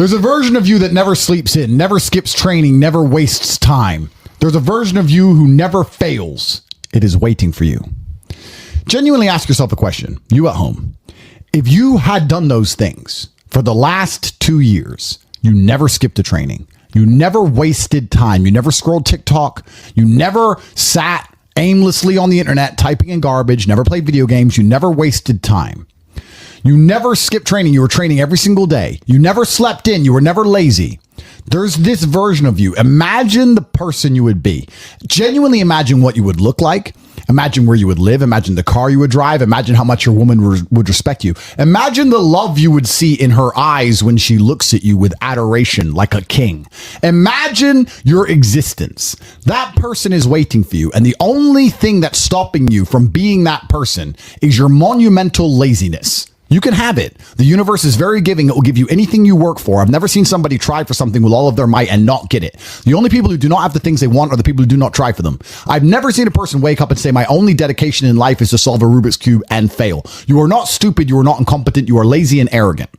There's a version of you that never sleeps in, never skips training, never wastes time. There's a version of you who never fails. It is waiting for you. Genuinely ask yourself a question, you at home. If you had done those things for the last 2 years, you never skipped a training, you never wasted time, you never scrolled TikTok, you never sat aimlessly on the internet typing in garbage, never played video games, you never wasted time. You never skipped training. You were training every single day. You never slept in. You were never lazy. There's this version of you. Imagine the person you would be. Genuinely imagine what you would look like. Imagine where you would live. Imagine the car you would drive. Imagine how much your woman would respect you. Imagine the love you would see in her eyes when she looks at you with adoration like a king. Imagine your existence. That person is waiting for you. And the only thing that's stopping you from being that person is your monumental laziness. You can have it. The universe is very giving. It will give you anything you work for. I've never seen somebody try for something with all of their might and not get it. The only people who do not have the things they want are the people who do not try for them. I've never seen a person wake up and say, my only dedication in life is to solve a Rubik's Cube and fail. You are not stupid. You are not incompetent. You are lazy and arrogant.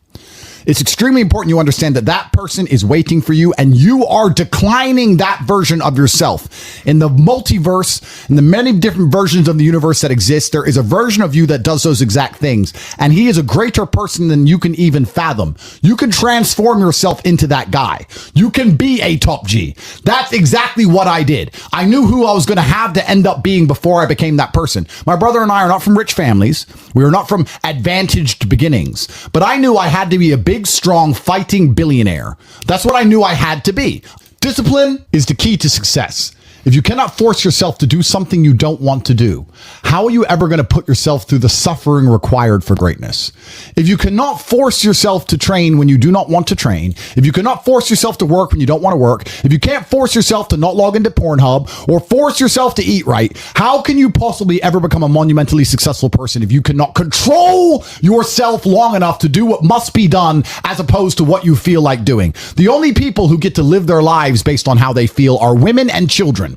It's extremely important you understand that that person is waiting for you and you are declining that version of yourself. In the multiverse, in the many different versions of the universe that exist, there is a version of you that does those exact things. And he is a greater person than you can even fathom. You can transform yourself into that guy. You can be a top G. That's exactly what I did. I knew who I was going to have to end up being before I became that person. My brother and I are not from rich families. We are not from advantaged beginnings. But I knew I had to be a big, strong, fighting billionaire. That's what I knew I had to be. Discipline is the key to success. If you cannot force yourself to do something you don't want to do, how are you ever going to put yourself through the suffering required for greatness? If you cannot force yourself to train when you do not want to train, if you cannot force yourself to work when you don't want to work, if you can't force yourself to not log into Pornhub or force yourself to eat right, how can you possibly ever become a monumentally successful person if you cannot control yourself long enough to do what must be done as opposed to what you feel like doing? The only people who get to live their lives based on how they feel are women and children.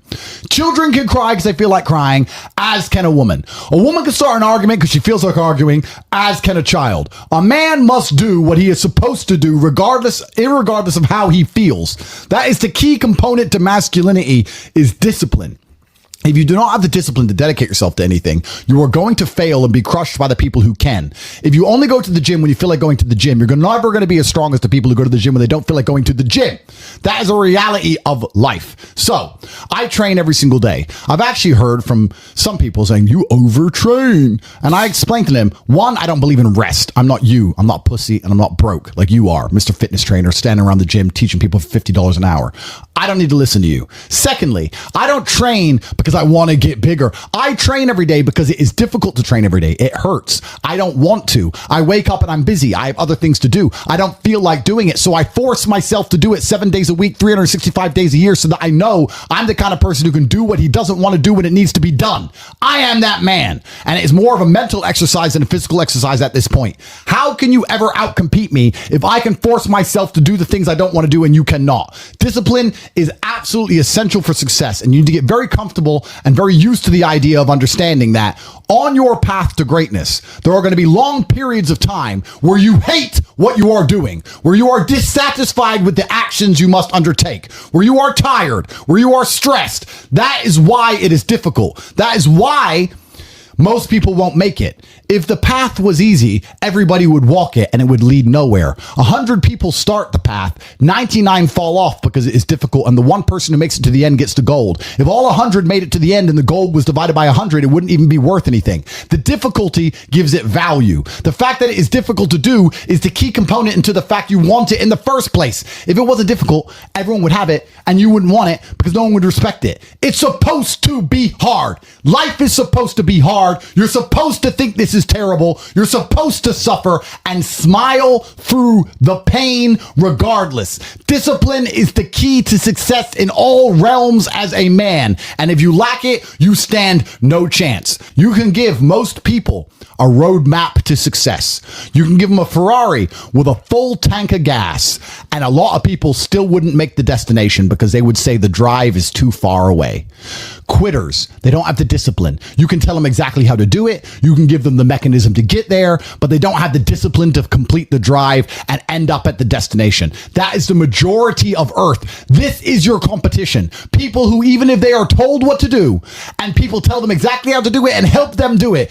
Children can cry because they feel like crying, as can a woman. A woman can start an argument because she feels like arguing, as can a child. A man must do what he is supposed to do irregardless of how he feels. That is the key component to masculinity, is discipline. If you do not have the discipline to dedicate yourself to anything, you are going to fail and be crushed by the people who can. If you only go to the gym when you feel like going to the gym, you're never going to be as strong as the people who go to the gym when they don't feel like going to the gym. That is a reality of life. So I train every single day. I've actually heard from some people saying, you overtrain. And I explained to them, one, I don't believe in rest. I'm not you. I'm not pussy and I'm not broke like you are, Mr. Fitness Trainer, standing around the gym teaching people for $50 an hour. I don't need to listen to you. Secondly, I don't train because I want to get bigger. I train every day because it is difficult to train every day. It hurts. I don't want to. I wake up and I'm busy. I have other things to do. I don't feel like doing it. So I force myself to do it 7 days a week, 365 days a year, so that I know I'm the kind of person who can do what he doesn't want to do when it needs to be done. I am that man. And it is more of a mental exercise than a physical exercise at this point. How can you ever outcompete me if I can force myself to do the things I don't want to do and you cannot? Discipline is absolutely essential for success, and you need to get very comfortable and very used to the idea of understanding that on your path to greatness, there are going to be long periods of time where you hate what you are doing, where you are dissatisfied with the actions you must undertake, where you are tired, where you are stressed. That is why it is difficult. That is why most people won't make it. If the path was easy, everybody would walk it and it would lead nowhere. 100 people start the path, 99 fall off because it is difficult, and the one person who makes it to the end gets the gold. If all 100 made it to the end and the gold was divided by 100, it wouldn't even be worth anything. The difficulty gives it value. The fact that it is difficult to do is the key component into the fact you want it in the first place. If it wasn't difficult, everyone would have it and you wouldn't want it because no one would respect it. It's supposed to be hard. Life is supposed to be hard. You're supposed to think this is terrible. You're supposed to suffer and smile through the pain regardless. Discipline is the key to success in all realms as a man. And if you lack it, you stand no chance. You can give most people a roadmap to success. You can give them a Ferrari with a full tank of gas, and a lot of people still wouldn't make the destination because they would say the drive is too far away. Quitters, they don't have the discipline. You can tell them exactly how to do it. You can give them the mechanism to get there, but they don't have the discipline to complete the drive and end up at the destination. That is the majority of Earth. This is your competition. People who, even if they are told what to do and people tell them exactly how to do it and help them do it,